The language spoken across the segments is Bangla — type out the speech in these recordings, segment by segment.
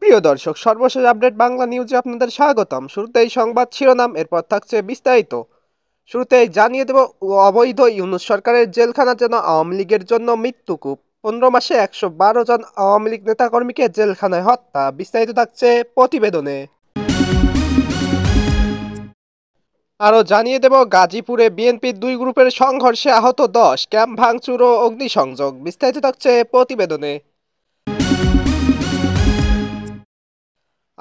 সুপ্রিয় দর্শক, সর্বশেষ আপডেট বাংলা নিউজে আপনাদের স্বাগতম। শুরুতেই সংবাদ শিরোনাম, এরপর থাকছে বিস্তারিত। শুরুতেই জানিয়ে দেব, অবৈধ ইউনূস সরকারের জেলখানা যেন আওয়ামী লীগের জন্য মৃত্যুকূপ। 15 মাসে 112 জন আওয়ামী লীগ নেতাকর্মীকে জেলখানায় হত্যা। বিস্তারিত থাকছে প্রতিবেদনে। আরও জানিয়ে দেব, গাজীপুরে বিএনপির দুই গ্রুপের সংঘর্ষে আহত 10, ক্যাম্প ভাঙচুর ও অগ্নিসংযোগ। বিস্তারিত থাকছে প্রতিবেদনে।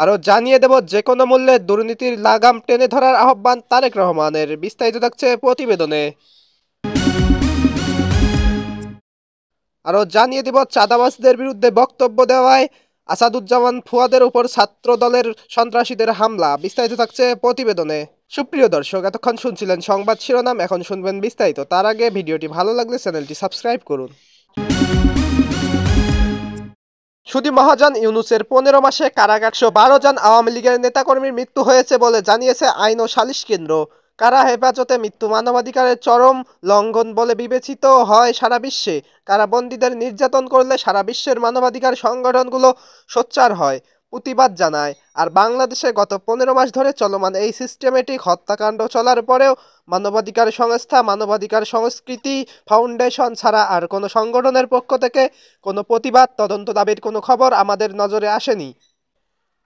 আরও জানিয়ে দেব, যে কোনো মূল্যে দুর্নীতির লাগাম টেনে ধরার আহ্বান তারেক রহমানের। বিস্তারিত থাকছে প্রতিবেদনে। আরও জানিয়ে দেব, চাঁদাবাজদের বিরুদ্ধে বক্তব্য দেওয়ায় আসাদুজ্জামান ফুয়াদের উপর ছাত্র দলের সন্ত্রাসীদের হামলা। বিস্তারিত থাকছে প্রতিবেদনে। সুপ্রিয় দর্শক, এতক্ষণ শুনছিলেন সংবাদ শিরোনাম, এখন শুনবেন বিস্তারিত। তার আগে ভিডিওটি ভালো লাগলে চ্যানেলটি সাবস্ক্রাইব করুন। সুধী মহাজন ইউনূসের 15 মাসে কারাগারে 112 জন আওয়ামী লীগের নেতাকর্মীর মৃত্যু হয়েছে বলে জানিয়েছে আইন ও সালিশ কেন্দ্র। কারা হেফাজতে মৃত্যু মানবাধিকারের চরম লঙ্ঘন বলে বিবেচিত হয় সারা বিশ্বে। কারাবন্দীদের নির্যাতন করলে সারা বিশ্বের মানবাধিকার সংগঠনগুলো সোচ্চার হয়, প্রতিবাদ জানায়। আর বাংলাদেশে গত 15 মাস ধরে চলমান এই সিস্টেমেটিক হত্যাকাণ্ড চলার পরেও মানবাধিকার সংস্থা মানবাধিকার সংস্কৃতি ফাউন্ডেশন ছাড়া আর কোনো সংগঠনের পক্ষ থেকে কোনো প্রতিবাদ, তদন্ত দাবির কোনো খবর আমাদের নজরে আসেনি।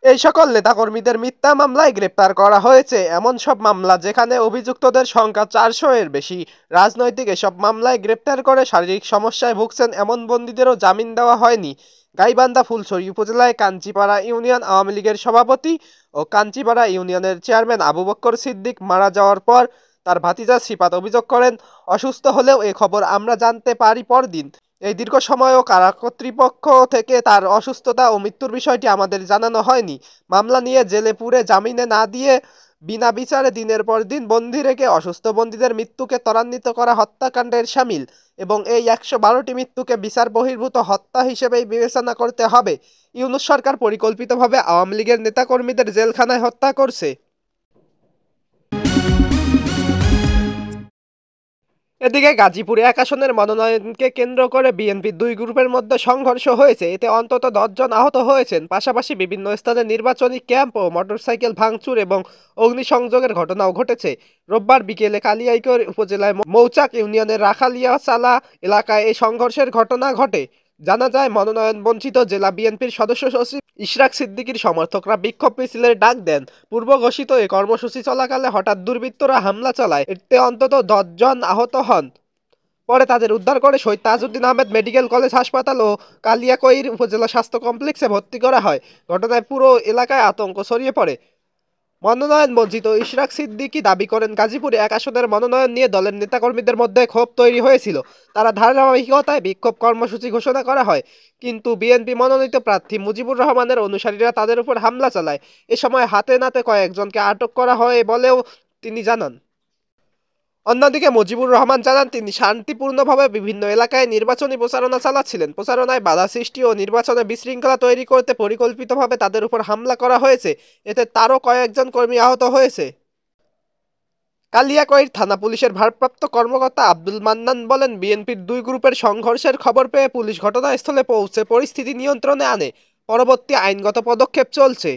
এই সকল নেতাকর্মীদের মিথ্যা মামলায় গ্রেপ্তার করা হয়েছে, এমন সব মামলা যেখানে অভিযুক্তদের সংখ্যা 400 এর বেশি। রাজনৈতিক এসব মামলায় গ্রেপ্তার করে শারীরিক সমস্যায় ভুগছেন এমন বন্দীদেরও জামিন দেওয়া হয়নি। গাইবান্ধা ফুলছড়ি উপজেলায় কাঞ্চিপাড়া ইউনিয়ন আওয়ামী লীগের সভাপতি ও কাঞ্চিপাড়া ইউনিয়নের চেয়ারম্যান আবু বক্কর সিদ্দিক মারা যাওয়ার পর তার ভাতিজা সিফাত অভিযোগ করেন, অসুস্থ হলেও এ খবর আমরা জানতে পারি পরদিন। এই দীর্ঘ সময়ও কারা কর্তৃপক্ষ থেকে তার অসুস্থতা ও মৃত্যুর বিষয়টি আমাদের জানানো হয়নি। মামলা নিয়ে জেলে পুরে জামিনে না দিয়ে বিনা বিচারে দিনের পর দিন বন্দি রেখে অসুস্থ বন্দীদের মৃত্যুকে ত্বরান্বিত করা হত্যাকাণ্ডের শামিল, এবং এই 112টি মৃত্যুকে বিচার বহির্ভূত হত্যা হিসেবেই বিবেচনা করতে হবে। ইউনূস সরকার পরিকল্পিতভাবে আওয়ামী লীগের নেতাকর্মীদের জেলখানায় হত্যা করছে। এদিকে গাজীপুরে 1 আসনের মনোনয়নকে কেন্দ্র করে বিএনপির দুই গ্রুপের মধ্যে সংঘর্ষ হয়েছে, এতে অন্তত 10 জন আহত হয়েছেন। পাশাপাশি বিভিন্ন স্থানে নির্বাচনী ক্যাম্প ও মোটরসাইকেল ভাঙচুর এবং অগ্নিসংযোগের ঘটনাও ঘটেছে। রোববার বিকেলে কালিয়াকৈর উপজেলায় মৌচাক ইউনিয়নের রাখালিয়াচালা এলাকায় এই সংঘর্ষের ঘটনা ঘটে। জানা যায়, মনোনয়ন বঞ্চিত জেলা বিএনপির সদস্য সচিব ইশরাক সিদ্দিকীর সমর্থকরা বিক্ষোভ মিছিলের ডাক দেন। পূর্ব ঘোষিত এ কর্মসূচি চলাকালে হঠাৎ দুর্বৃত্তরা হামলা চালায়, এতে অন্তত 10 জন আহত হন। পরে তাদের উদ্ধার করে শহীদ তাজউদ্দিন আহমেদ মেডিকেল কলেজ হাসপাতাল ও কালিয়াকৈর উপজেলা স্বাস্থ্য কমপ্লেক্সে ভর্তি করা হয়। ঘটনায় পুরো এলাকায় আতঙ্ক ছড়িয়ে পড়ে। মনোনয়ন বঞ্চিত ইশরাক সিদ্দিকী দাবি করেন, গাজীপুরে 1 আসনের মনোনয়ন নিয়ে দলের নেতাকর্মীদের মধ্যে ক্ষোভ তৈরি হয়েছিল। তারা ধারাবাহিকতায় বিক্ষোভ কর্মসূচি ঘোষণা করা হয়, কিন্তু বিএনপি মনোনীত প্রার্থী মুজিবুর রহমানের অনুসারীরা তাদের উপর হামলা চালায়। এ সময় হাতে নাতে কয়েকজনকে আটক করা হয় বলেও তিনি জানান। অন্যদিকে মুজিবুর রহমান জানান, তিনি শান্তিপূর্ণভাবে বিভিন্ন এলাকায় নির্বাচনী প্রচারণা চালাচ্ছিলেন। প্রচারণায় বাধা সৃষ্টি ও নির্বাচনে বিশৃঙ্খলা তৈরি করতে পরিকল্পিতভাবে তাদের উপর হামলা করা হয়েছে, এতে তারও কয়েকজন কর্মী আহত হয়েছে। কালিয়াকৈর থানা পুলিশের ভারপ্রাপ্ত কর্মকর্তা আব্দুল মান্নান বলেন, বিএনপির দুই গ্রুপের সংঘর্ষের খবর পেয়ে পুলিশ ঘটনাস্থলে পৌঁছে পরিস্থিতি নিয়ন্ত্রণে আনে। পরবর্তী আইনগত পদক্ষেপ চলছে।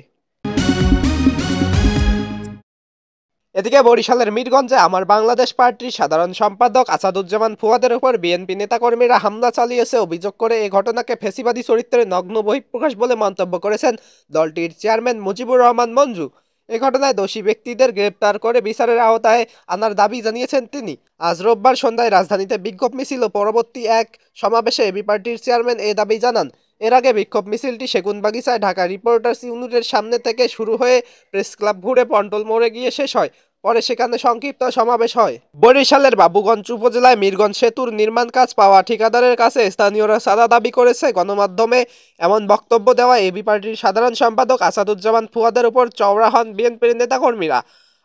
এদিকে বরিশালের মিরগঞ্জে আমার বাংলাদেশ পার্টির সাধারণ সম্পাদক আসাদুজ্জামান ফুয়াদের উপর বিএনপি নেতাকর্মীরা হামলা চালিয়েছে অভিযোগ করে এ ঘটনাকে ফ্যাসিবাদী চরিত্রের নগ্ন বহিঃপ্রকাশ বলে মন্তব্য করেছেন দলটির চেয়ারম্যান মুজিবুর রহমান মঞ্জু। এ ঘটনায় দোষী ব্যক্তিদের গ্রেপ্তার করে বিচারের আওতায় আনার দাবি জানিয়েছেন তিনি। আজ রোববার সন্ধ্যায় রাজধানীতে বিক্ষোভ মিছিল ও পরবর্তী এক সমাবেশে এবি পার্টির চেয়ারম্যান এ দাবি জানান। এর আগে বিক্ষোভ মিছিলটি সেগুনবাগিচায় ঢাকা রিপোর্টার্স ইউনিটের সামনে থেকে শুরু হয়ে প্রেস ক্লাব ঘুরে পন্টল মোড়ে গিয়ে শেষ হয়। পরে সেখানে সংক্ষিপ্ত সমাবেশ হয়। বরিশালের বাবুগঞ্জ উপজেলায় মিরগঞ্জ সেতুর নির্মাণ কাজ পাওয়া ঠিকাদারের কাছে স্থানীয়রা চাঁদা দাবি করেছে। গণমাধ্যমে এমন বক্তব্য দেওয়া এবি পার্টির সাধারণ সম্পাদক আসাদুজ্জামান ফুয়াদের উপর চওড়া হন বিএনপির নেতাকর্মীরা।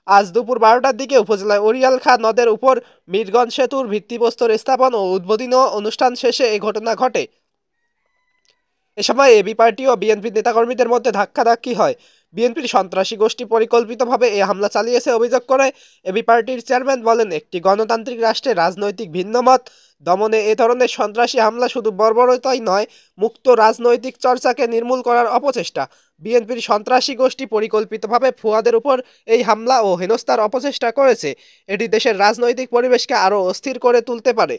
আজ দুপুর 12টার দিকে উপজেলায় ওরিয়াল খাঁ নদের উপর মিরগঞ্জ সেতুর ভিত্তিপ্রস্তর স্থাপন ও উদ্বোধনী অনুষ্ঠান শেষে এই ঘটনা ঘটে। এ সময় এবি পার্টি ও বিএনপি নেতাকর্মীদের মধ্যে ধাক্কাধাক্কি হয়। বিএনপির সন্ত্রাসী গোষ্ঠী পরিকল্পিতভাবে এই হামলা চালিয়েছে অভিযোগ করে এবি পার্টির চেয়ারম্যান বলেন, একটি গণতান্ত্রিক রাষ্ট্রে রাজনৈতিক ভিন্নমত দমনে এ ধরনের সন্ত্রাসী হামলা শুধু বর্বরতাই নয়, মুক্ত রাজনৈতিক চর্চাকে নির্মূল করার অপচেষ্টা। বিএনপির সন্ত্রাসী গোষ্ঠী পরিকল্পিতভাবে ফুয়াদের উপর এই হামলা ও হেনস্থার অপচেষ্টা করেছে। এটি দেশের রাজনৈতিক পরিবেশকে আরও অস্থির করে তুলতে পারে।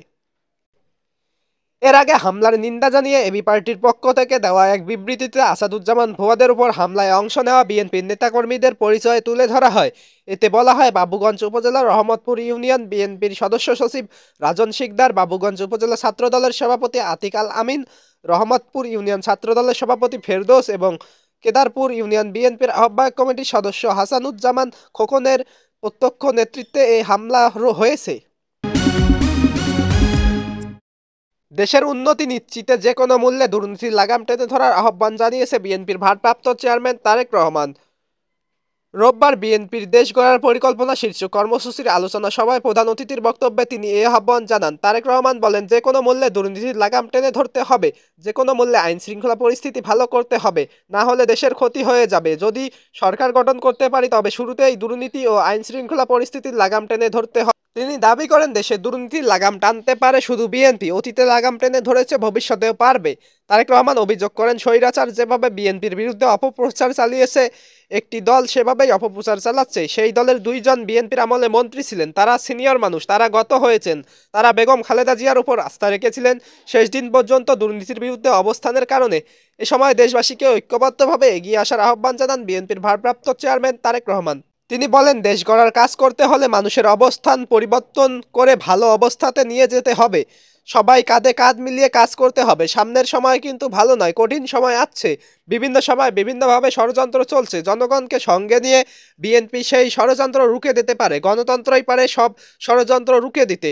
এর আগে হামলার নিন্দা জানিয়ে এবি পার্টির পক্ষ থেকে দেওয়া এক বিবৃতিতে আসাদুজ্জামান ভুঁইয়াদের উপর হামলায় অংশ নেওয়া বিএনপির নেতাকর্মীদের পরিচয় তুলে ধরা হয়। এতে বলা হয়, বাবুগঞ্জ উপজেলার রহমতপুর ইউনিয়ন বিএনপির সদস্য সচিব রাজন শিকদার, বাবুগঞ্জ উপজেলা ছাত্রদলের সভাপতি আতিক আল আমিন, রহমতপুর ইউনিয়ন ছাত্রদলের সভাপতি ফেরদৌস এবং কেদারপুর ইউনিয়ন বিএনপির আহ্বায়ক কমিটির সদস্য হাসানুজ্জামান খোকনের প্রত্যক্ষ নেতৃত্বে এই হামলা হয়েছে। দেশের উন্নতি নিশ্চিতে যে কোনো মূল্যে দুর্নীতির লাগাম টেনে ধরার আহ্বান জানিয়েছে বিএনপির ভারপ্রাপ্ত চেয়ারম্যান তারেক রহমান। রোববার বিএনপির দেশ গড়ার পরিকল্পনা শীর্ষক কর্মসূচির আলোচনা সভায় প্রধান অতিথির বক্তব্যে তিনি এই আহ্বান জানান। তারেক রহমান বলেন, যে কোনো মূল্যে দুর্নীতির লাগাম টেনে ধরতে হবে, যে কোনো মূল্যে আইন শৃঙ্খলা পরিস্থিতি ভালো করতে হবে, না হলে দেশের ক্ষতি হয়ে যাবে। যদি সরকার গঠন করতে পারি তবে শুরুতেই দুর্নীতি ও আইন শৃঙ্খলা পরিস্থিতির লাগাম টেনে ধরতে হবে। তিনি দাবি করেন, দেশে দুর্নীতির লাগাম টানতে পারে শুধু বিএনপি, অতীতে লাগাম টেনে ধরেছে, ভবিষ্যতেও পারবে। তারেক রহমান অভিযোগ করেন, স্বৈরাচার যেভাবে বিএনপির বিরুদ্ধে অপপ্রচার চালিয়েছে, একটি দল সেভাবেই অপপ্রচার চালাচ্ছে। সেই দলের দুইজন বিএনপির আমলে মন্ত্রী ছিলেন, তারা সিনিয়র মানুষ, তারা গত হয়েছেন, তারা বেগম খালেদা জিয়ার উপর আস্থা রেখেছিলেন শেষ দিন পর্যন্ত দুর্নীতির বিরুদ্ধে অবস্থানের কারণে। এ সময় দেশবাসীকে ঐক্যবদ্ধভাবে এগিয়ে আসার আহ্বান জানান বিএনপির ভারপ্রাপ্ত চেয়ারম্যান তারেক রহমান। তিনি বলেন, দেশ গড়ার কাজ করতে হলে মানুষের অবস্থান পরিবর্তন করে ভালো অবস্থাতে নিয়ে যেতে হবে। সবাই কাঁধে কাঁধ মিলিয়ে কাজ করতে হবে। সামনের সময় কিন্তু ভালো নয়, কঠিন সময় আসছে। বিভিন্ন সময় বিভিন্নভাবে ষড়যন্ত্র চলছে। জনগণকে সঙ্গে নিয়ে বিএনপি সেই ষড়যন্ত্র রুখে দিতে পারে। গণতন্ত্রই পারে সব ষড়যন্ত্র রুখে দিতে।